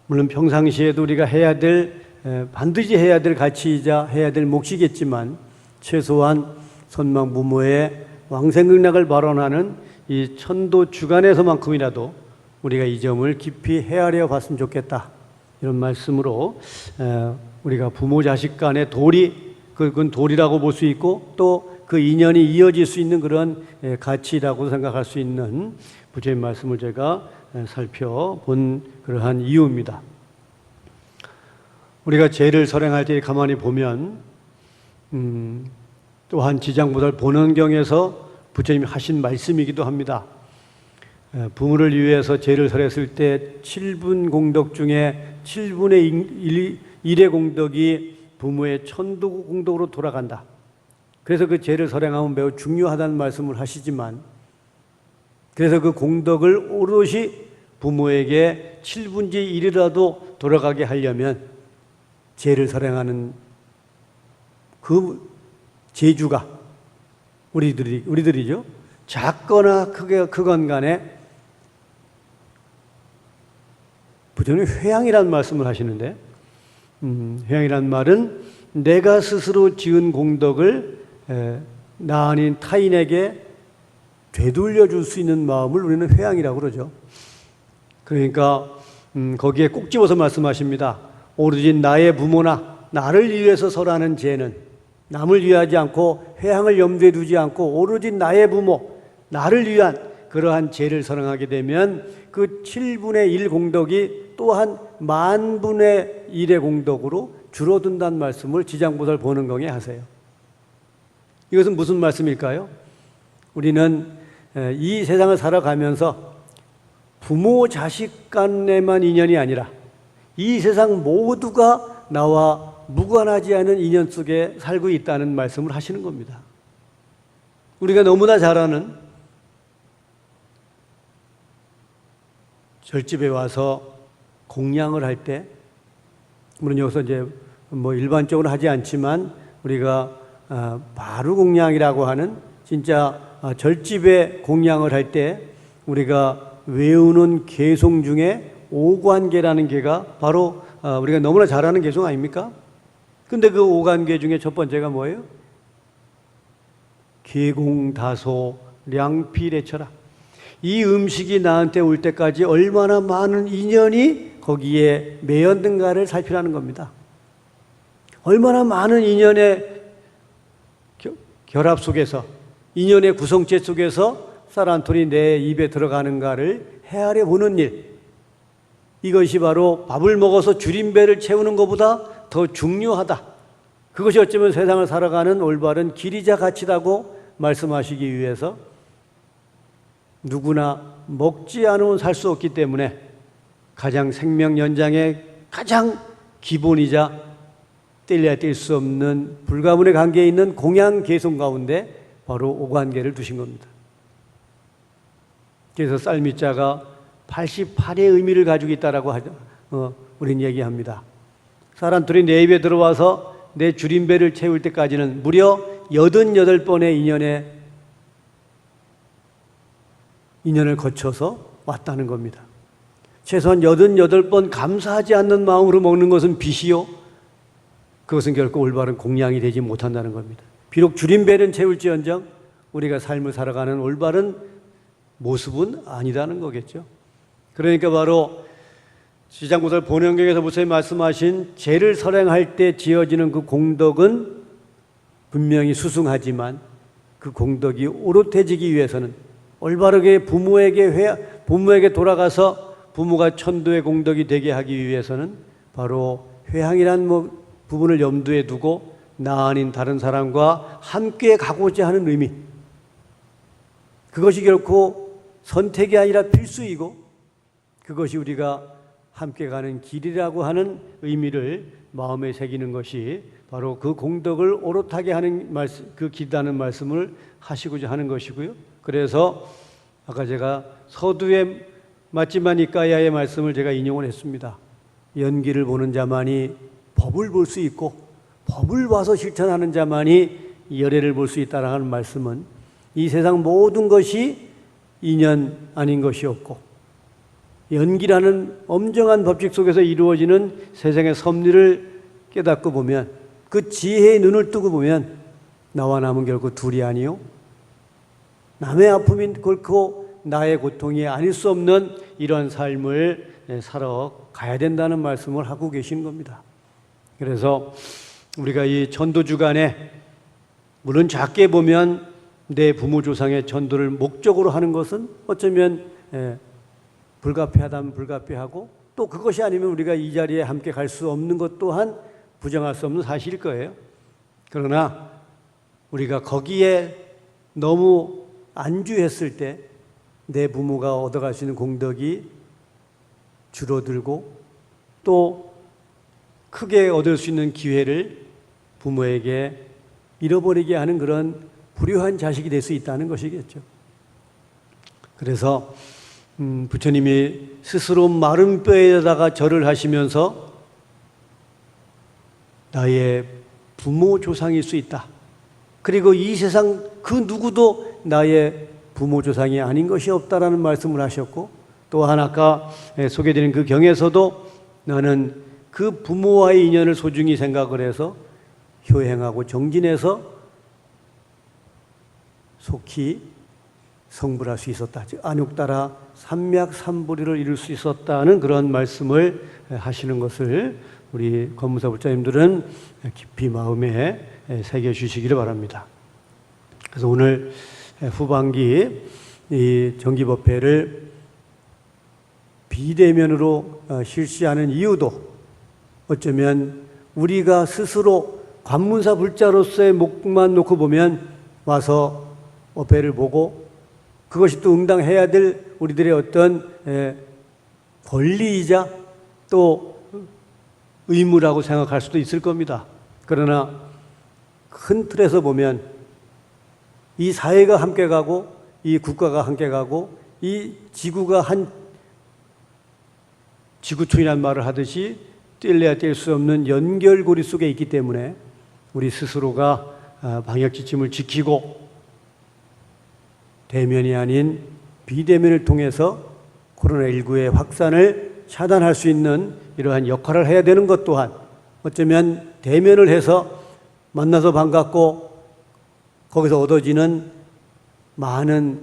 물론 평상시에도 우리가 반드시 해야 될 가치이자 해야 될 몫이겠지만, 최소한 선망부모의 왕생극락을 발언하는 이 천도 주간에서만큼이라도 우리가 이 점을 깊이 헤아려 봤으면 좋겠다, 이런 말씀으로 우리가 부모 자식 간의 도리, 그건 도리라고 볼 수 있고 또 그 인연이 이어질 수 있는 그런 가치라고 생각할 수 있는 부처님 말씀을 제가 살펴본 그러한 이유입니다. 우리가 죄를 설행할 때 가만히 보면 또한 지장보살 본원경에서 부처님이 하신 말씀이기도 합니다. 부모를 위해서 죄를 설했을 때 7분 공덕 중에 7분의 1의 공덕이 부모의 천도 공덕으로 돌아간다. 그래서 그 죄를 설행하면 매우 중요하다는 말씀을 하시지만, 그래서 그 공덕을 오롯이 부모에게 7분의 1이라도 돌아가게 하려면 죄를 설행하는 그 죄주가 우리들이죠. 작거나 크건 간에 부처님이 회양이라는 말씀을 하시는데, 회양이라는 말은 내가 스스로 지은 공덕을 나 아닌 타인에게 되돌려 줄 수 있는 마음을 우리는 회양이라고 그러죠. 그러니까 거기에 꼭 집어서 말씀하십니다. 오로지 나의 부모나 나를 위해서 설하는 죄는 남을 위하지 않고 회양을 염두에 두지 않고 오로지 나의 부모, 나를 위한 그러한 죄를 설행하게 되면 그 7분의 1 공덕이 또한 10,000분의 1의 공덕으로 줄어든다는 말씀을 지장보살 본원경에 하세요. 이것은 무슨 말씀일까요? 우리는 이 세상을 살아가면서 부모 자식 간에만 인연이 아니라 이 세상 모두가 나와 무관하지 않은 인연 속에 살고 있다는 말씀을 하시는 겁니다. 우리가 너무나 잘 아는 절집에 와서 공양을 할 때, 물론 여기서 이제 뭐 일반적으로 하지 않지만 우리가 바루 공양이라고 하는 진짜 절집에 공양을 할 때 우리가 외우는 개송 중에 오관계라는 개가 바로 우리가 너무나 잘 아는 개송 아닙니까? 근데 그 오관계 중에 첫 번째가 뭐예요? 계공다소 량필해쳐라. 이 음식이 나한테 올 때까지 얼마나 많은 인연이 거기에 매였는가를 살피라는 겁니다. 얼마나 많은 인연의 결합 속에서, 인연의 구성체 속에서 쌀 한 톨이 내 입에 들어가는가를 헤아려 보는 일. 이것이 바로 밥을 먹어서 줄임배를 채우는 것보다 더 중요하다. 그것이 어쩌면 세상을 살아가는 올바른 길이자 가치라고 말씀하시기 위해서 누구나 먹지 않으면 살 수 없기 때문에 가장 생명 연장의 가장 기본이자 뗄래야 뗄 수 없는 불가분의 관계에 있는 공양 계송 가운데 바로 오관계를 두신 겁니다. 그래서 쌀미자가 88의 의미를 가지고 있다라고 우리는 얘기합니다. 쌀 한 톨이 내 입에 들어와서 내 줄임배를 채울 때까지는 무려 88번의 인연을 거쳐서 왔다는 겁니다. 최소한 88번 감사하지 않는 마음으로 먹는 것은 빚이요, 그것은 결코 올바른 공양이 되지 못한다는 겁니다. 비록 줄임배는 채울지언정 우리가 삶을 살아가는 올바른 모습은 아니라는 거겠죠. 그러니까 바로 시장구설 본영경에서 목사님 말씀하신 죄를 설행할 때 지어지는 그 공덕은 분명히 수승하지만 그 공덕이 오롯해지기 위해서는 올바르게 부모에게 돌아가서 부모가 천도의 공덕이 되게 하기 위해서는 바로 회향이라는 부분을 염두에 두고 나 아닌 다른 사람과 함께 가고자 하는 의미, 그것이 결코 선택이 아니라 필수이고 그것이 우리가 함께 가는 길이라고 하는 의미를 마음에 새기는 것이 바로 그 공덕을 오롯하게 하는 그 길이라는 말씀을 하시고자 하는 것이고요. 그래서 아까 제가 서두에 맞지만 이까야의 말씀을 제가 인용을 했습니다. 연기를 보는 자만이 법을 볼 수 있고 법을 봐서 실천하는 자만이 열애를 볼 수 있다라는 말씀은 이 세상 모든 것이 인연 아닌 것이 없고 연기라는 엄정한 법칙 속에서 이루어지는 세상의 섭리를 깨닫고 보면, 그 지혜의 눈을 뜨고 보면 나와 남은 결코 둘이 아니요 남의 아픔이 결코 나의 고통이 아닐 수 없는 이런 삶을 살아가야 된다는 말씀을 하고 계시는 겁니다. 그래서 우리가 이 전도주간에 물론 작게 보면 내 부모 조상의 전도를 목적으로 하는 것은 어쩌면 불가피하다면 불가피하고, 또 그것이 아니면 우리가 이 자리에 함께 갈 수 없는 것 또한 부정할 수 없는 사실일 거예요. 그러나 우리가 거기에 너무 안주했을 때 내 부모가 얻어갈 수 있는 공덕이 줄어들고 또 크게 얻을 수 있는 기회를 부모에게 잃어버리게 하는 그런 불효한 자식이 될 수 있다는 것이겠죠. 그래서 부처님이 스스로 마른 뼈에다가 절을 하시면서 나의 부모 조상일 수 있다. 그리고 이 세상 그 누구도 나의 부모 조상이 아닌 것이 없다라는 말씀을 하셨고, 또한 아까 소개드린 그 경에서도 나는 그 부모와의 인연을 소중히 생각을 해서 효행하고 정진해서 속히 성불할 수 있었다. 즉 안욕따라 삼맥삼불이를 이룰 수 있었다는 그런 말씀을 하시는 것을 우리 권무사 불자님들은 깊이 마음에 새겨주시기를 바랍니다. 그래서 오늘 후반기 이 정기법회를 비대면으로 실시하는 이유도 어쩌면 우리가 스스로 관문사 불자로서의 목만 놓고 보면 와서 법회를 보고 그것이 또 응당해야 될 우리들의 어떤 권리이자 또 의무라고 생각할 수도 있을 겁니다. 그러나 큰 틀에서 보면 이 사회가 함께 가고 이 국가가 함께 가고 이 지구가 한 지구촌이란 말을 하듯이 뗄래야 뗄 수 없는 연결고리 속에 있기 때문에 우리 스스로가 방역 지침을 지키고 대면이 아닌 비대면을 통해서 코로나19의 확산을 차단할 수 있는 이러한 역할을 해야 되는 것 또한 어쩌면 대면을 해서 만나서 반갑고 거기서 얻어지는 많은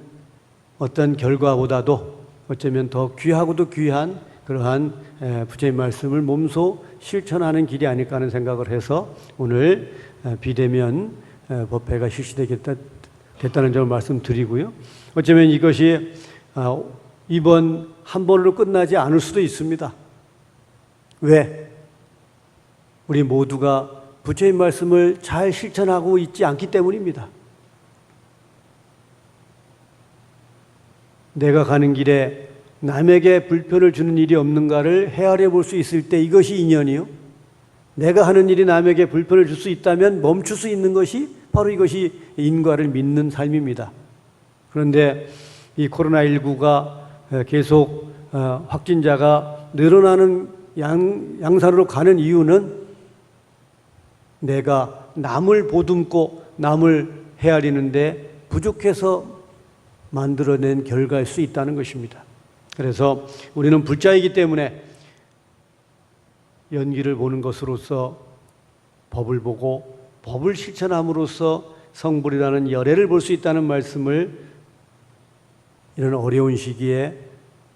어떤 결과보다도 어쩌면 더 귀하고도 귀한 그러한 부처님 말씀을 몸소 실천하는 길이 아닐까 하는 생각을 해서 오늘 비대면 법회가 실시되겠다는 점을 말씀드리고요. 어쩌면 이것이 이번 한 번으로 끝나지 않을 수도 있습니다. 왜? 우리 모두가 부처님 말씀을 잘 실천하고 있지 않기 때문입니다. 내가 가는 길에 남에게 불편을 주는 일이 없는가를 헤아려 볼 수 있을 때 이것이 인연이요. 내가 하는 일이 남에게 불편을 줄 수 있다면 멈출 수 있는 것이 바로 이것이 인과를 믿는 삶입니다. 그런데 이 코로나19가 계속 확진자가 늘어나는 양산으로 가는 이유는 내가 남을 보듬고 남을 헤아리는데 부족해서 만들어낸 결과일 수 있다는 것입니다. 그래서 우리는 불자이기 때문에 연기를 보는 것으로서 법을 보고 법을 실천함으로써 성불이라는 열애를 볼 수 있다는 말씀을 이런 어려운 시기에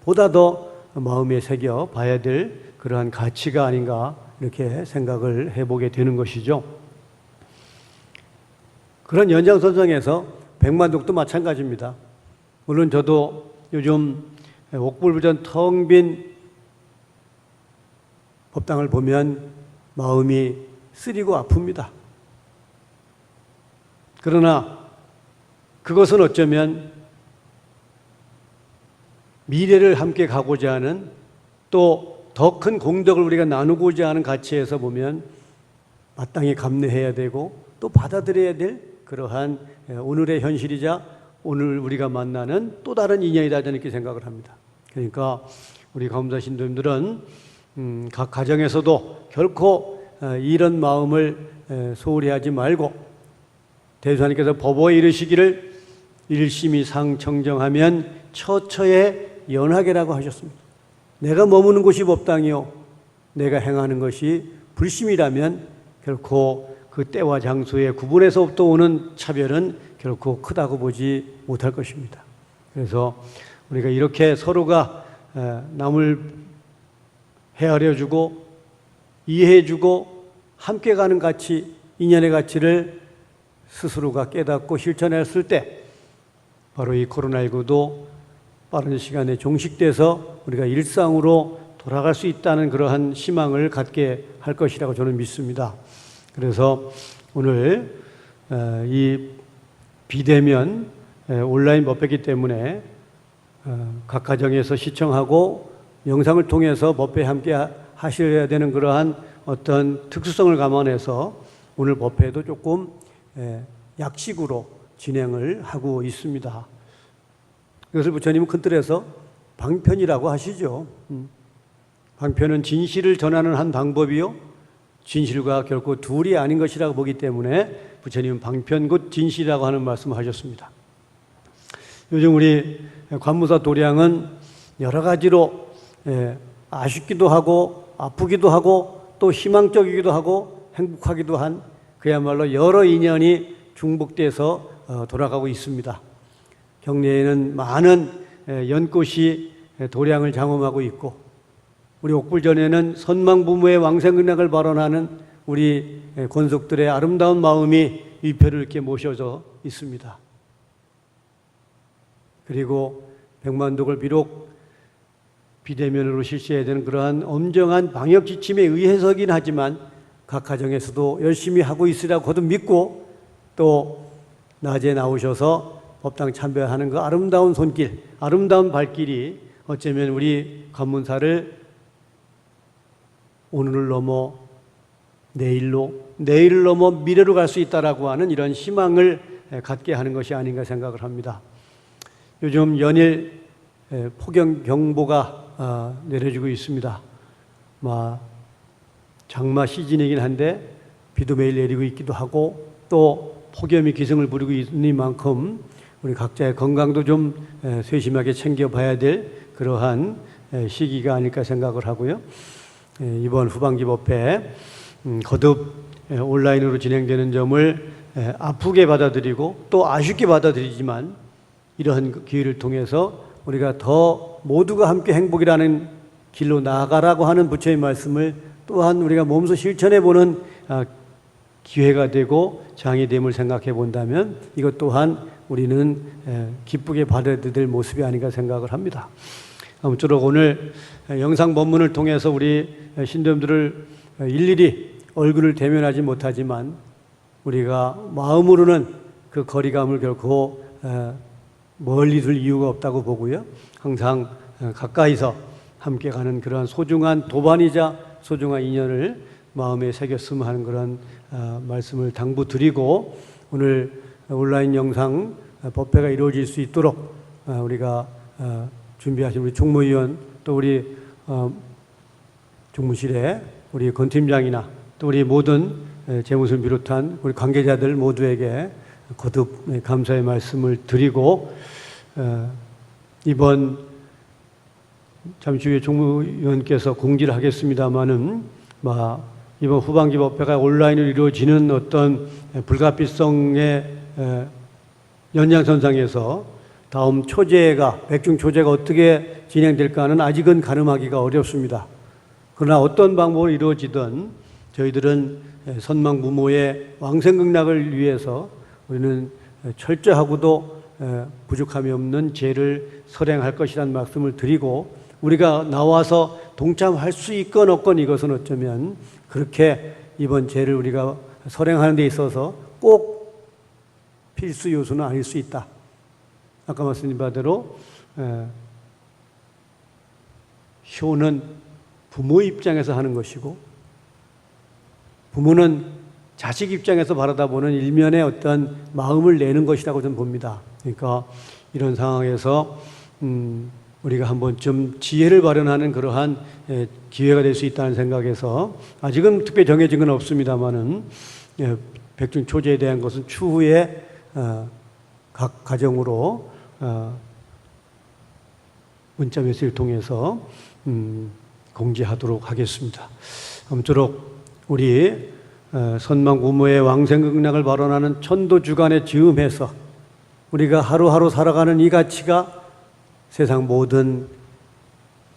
보다 더 마음에 새겨 봐야 될 그러한 가치가 아닌가 이렇게 생각을 해보게 되는 것이죠. 그런 연장선상에서 백만독도 마찬가지입니다. 물론 저도 요즘 옥불부전 텅 빈 법당을 보면 마음이 쓰리고 아픕니다. 그러나 그것은 어쩌면 미래를 함께 가고자 하는 또 더 큰 공덕을 우리가 나누고자 하는 가치에서 보면 마땅히 감내해야 되고 또 받아들여야 될 그러한 오늘의 현실이자 오늘 우리가 만나는 또 다른 인연이다 이렇게 생각을 합니다. 그러니까 우리 감사 신도님들은 각 가정에서도 결코 이런 마음을 소홀히 하지 말고 대주하님께서 법어에 이르시기를 일심이 상청정하면 처처에 연하게라고 하셨습니다. 내가 머무는 곳이 법당이요 내가 행하는 것이 불심이라면 결코 그 때와 장소에 구분해서부터 오는 차별은 결코 크다고 보지 못할 것입니다. 그래서 우리가 이렇게 서로가 남을 헤아려주고 이해해주고 함께 가는 가치, 인연의 가치를 스스로가 깨닫고 실천했을 때 바로 이 코로나19도 빠른 시간에 종식돼서 우리가 일상으로 돌아갈 수 있다는 그러한 희망을 갖게 할 것이라고 저는 믿습니다. 그래서 오늘 이 비대면 온라인 법회이기 때문에 각 가정에서 시청하고 영상을 통해서 법회에 함께 하셔야 되는 그러한 어떤 특수성을 감안해서 오늘 법회도 조금 약식으로 진행을 하고 있습니다. 이것을 부처님은 큰 틀에서 방편이라고 하시죠. 방편은 진실을 전하는 한 방법이요 진실과 결코 둘이 아닌 것이라고 보기 때문에 부처님은 방편 곧 진실이라고 하는 말씀을 하셨습니다. 요즘 우리 관무사 도량은 여러 가지로 아쉽기도 하고 아프기도 하고 또 희망적이기도 하고 행복하기도 한 그야말로 여러 인연이 중복돼서 돌아가고 있습니다. 경내에는 많은 연꽃이 도량을 장엄하고 있고 우리 옥불전에는 선망부모의 왕생근약을 발언하는 우리 권속들의 아름다운 마음이 위패를 이렇게 모셔져 있습니다. 그리고 백만독을 비록 비대면으로 실시해야 되는 그러한 엄정한 방역 지침에 의해서긴 하지만 각 가정에서도 열심히 하고 있으라고도 믿고 또 낮에 나오셔서 법당 참배하는 그 아름다운 손길, 아름다운 발길이 어쩌면 우리 관문사를 오늘을 넘어 내일로, 내일을 넘어 미래로 갈 수 있다라고 하는 이런 희망을 갖게 하는 것이 아닌가 생각을 합니다. 요즘 연일 폭염 경보가 내려지고 있습니다. 장마 시즌이긴 한데 비도 매일 내리고 있기도 하고 또 폭염이 기승을 부리고 있는 만큼 우리 각자의 건강도 좀 세심하게 챙겨봐야 될 그러한 시기가 아닐까 생각을 하고요. 이번 후반기 법회 거듭 온라인으로 진행되는 점을 아프게 받아들이고 또 아쉽게 받아들이지만 이러한 기회를 통해서 우리가 더 모두가 함께 행복이라는 길로 나아가라고 하는 부처의 말씀을 또한 우리가 몸소 실천해보는 기회가 되고 장이 됨을 생각해 본다면 이것 또한 우리는 기쁘게 받아들여야 될 모습이 아닌가 생각을 합니다. 아무쪼록 오늘 영상 본문을 통해서 우리 신도님들을 일일이 얼굴을 대면하지 못하지만 우리가 마음으로는 그 거리감을 결코 멀리 둘 이유가 없다고 보고요. 항상 가까이서 함께 가는 그러한 소중한 도반이자 소중한 인연을 마음에 새겼으면 하는 그런 말씀을 당부드리고 오늘 온라인 영상 법회가 이루어질 수 있도록 우리가 준비하신 우리 총무위원 또 우리 종무실에 우리 권 팀장이나 또 우리 모든 재무수를 비롯한 우리 관계자들 모두에게 거듭 감사의 말씀을 드리고 이번 잠시 후에 종무위원께서 공지를 하겠습니다마는 이번 후반기 법회가 온라인으로 이루어지는 어떤 불가피성의 연장선상에서 다음 초제가 백중 초제가 어떻게 진행될까는 아직은 가늠하기가 어렵습니다. 그러나 어떤 방법으로 이루어지든 저희들은 선망부모의 왕생극락을 위해서 우리는 철저하고도 부족함이 없는 제를 설행할 것이라는 말씀을 드리고 우리가 나와서 동참할 수 있건 없건 이것은 어쩌면 그렇게 이번 제를 우리가 설행하는 데 있어서 꼭 필수 요소는 아닐 수 있다. 아까 말씀드린 바대로 효는 부모 입장에서 하는 것이고 부모는 자식 입장에서 바라다보는 일면의 어떤 마음을 내는 것이라고 저는 봅니다. 그러니까 이런 상황에서 우리가 한 번쯤 지혜를 발현하는 그러한 기회가 될 수 있다는 생각에서 아직은 특별히 정해진 건 없습니다만은 백중 초제에 대한 것은 추후에 각 가정으로 문자 메시지를 통해서 공지하도록 하겠습니다. 아무쪼록 우리 선망부모의 왕생극락을 발언하는 천도주간에 즈음해서 우리가 하루하루 살아가는 이 가치가 세상 모든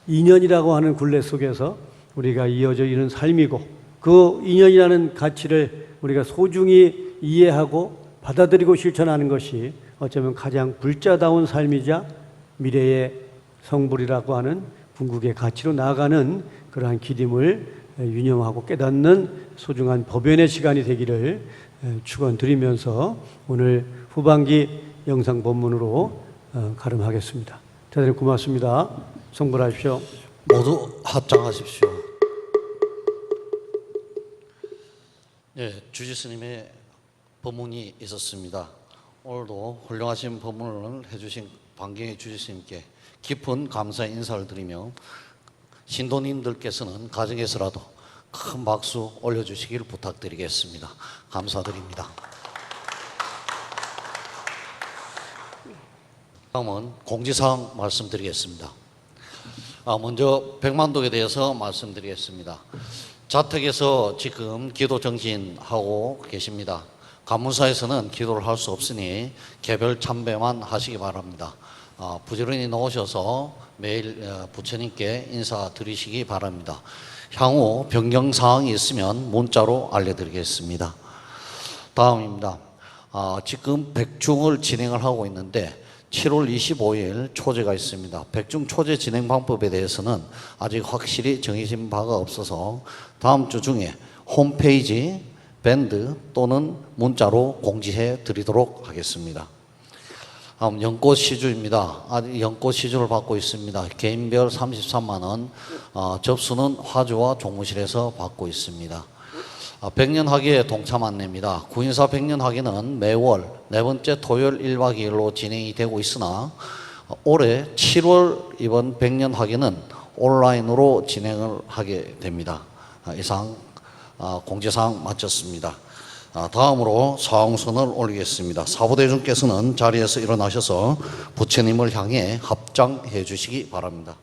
인연이라고 하는 굴레 속에서 우리가 이어져 있는 삶이고 그 인연이라는 가치를 우리가 소중히 이해하고 받아들이고 실천하는 것이 어쩌면 가장 불자다운 삶이자 미래의 성불이라고 하는 궁극의 가치로 나아가는 그러한 기림을 유념하고 깨닫는 소중한 법연의 시간이 되기를 축원드리면서 오늘 후반기 영상 본문으로 가름하겠습니다. 대단히 고맙습니다. 성불하십시오. 모두 합장하십시오. 주지스님의 법문이 있었습니다. 오늘도 훌륭하신 법문을 해주신 반경의 주지스님께 깊은 감사의 인사를 드리며 신도님들께서는 가정에서라도 큰 박수 올려주시기를 부탁드리겠습니다. 감사드립니다. 다음은 공지사항 말씀드리겠습니다. 먼저 백만독에 대해서 말씀드리겠습니다. 자택에서 지금 기도 정진하고 계십니다. 간문사에서는 기도를 할 수 없으니 개별 참배만 하시기 바랍니다. 부지런히 나오셔서 매일 부처님께 인사드리시기 바랍니다. 향후 변경사항이 있으면 문자로 알려드리겠습니다. 다음입니다. 지금 백중을 진행을 하고 있는데 7월 25일 초제가 있습니다. 백중 초제 진행 방법에 대해서는 아직 확실히 정해진 바가 없어서 다음 주 중에 홈페이지, 밴드 또는 문자로 공지해 드리도록 하겠습니다. 다음 연꽃 시주입니다. 아직 연꽃 시주를 받고 있습니다. 개인별 33만 원, 접수는 화주와 종무실에서 받고 있습니다. 백년학예 동참 안내입니다. 구인사 백년학예는 매월 네 번째 토요일 1박 2일로 진행이 되고 있으나 올해 7월 이번 백년학예는 온라인으로 진행을 하게 됩니다. 이상 공지사항 마쳤습니다. 다음으로 사홍선을 올리겠습니다. 사부대중께서는 자리에서 일어나셔서 부처님을 향해 합장해 주시기 바랍니다.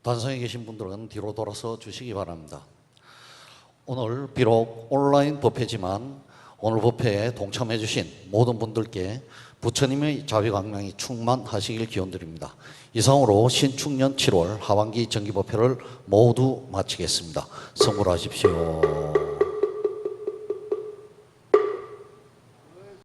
단성에 계신 분들은 뒤로 돌아서 주시기 바랍니다. 오늘 비록 온라인 법회지만 오늘 법회에 동참해 주신 모든 분들께 부처님의 자비광명이 충만하시길 기원드립니다. 이상으로 신축년 7월 하반기 정기법회를 모두 마치겠습니다. 성불하십시오.